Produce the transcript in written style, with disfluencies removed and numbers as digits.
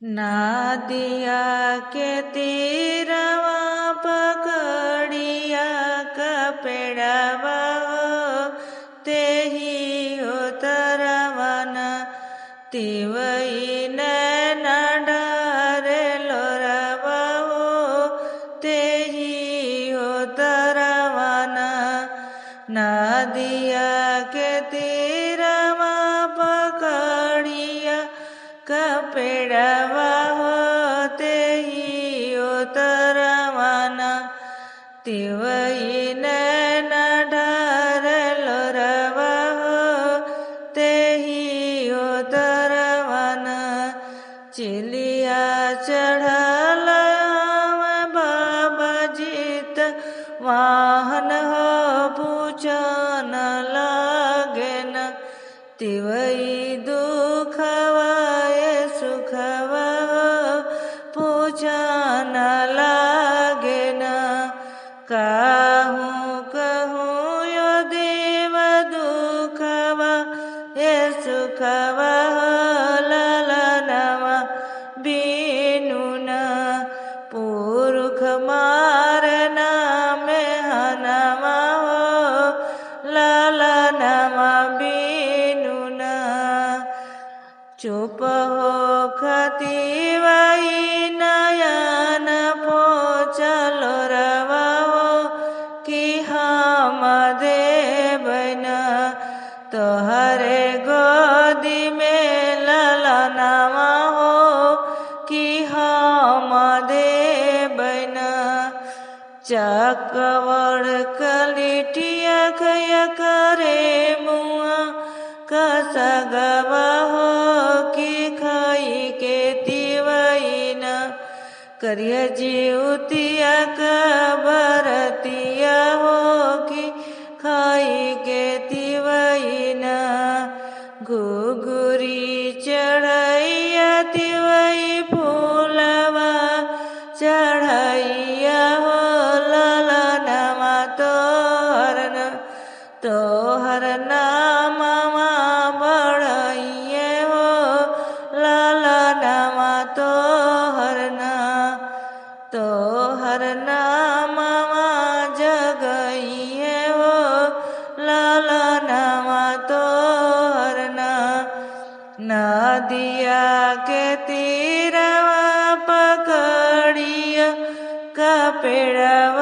नादिया के तीरवा पकड़िया कपेड़वा ते ही उतरवन तिवई न डरे लोरवा ते ही उतरवन नादिया के तीरवा पकड़िया कपेड़वा होते ही उतरवन तिवई न डर लोरवा होते ही उतरवन चिलिया चढ़ल बाबा जीत वाहन हो पूछन लागेन तिवई दुखवा सुखवा पूछन लागेन कहूँ यो देव दुखवा ये सुखवा ललनवा बीनुन पुरुष मारना में हनवा ललनवा बीनुन चुप हो खतिवई नयन पोचलो रवा कि हम देवन तोहरे गोदी में ललनवा कि हम देवन चकवड़ कलिटिया खया करे मुआ कसगवा कि खाई के तिवईन करिया जीवतिया कबरतिया कि खाई के तिवईन घुघुरी चढ़ैया तिवई फूलवा चढ़ैया ललनवा तोहर नामवा बढ़ैये ललनवा तोहर नामवा जगैये ललनवा तोहर नदिया के तीरवा पकड़िया कपेड़वा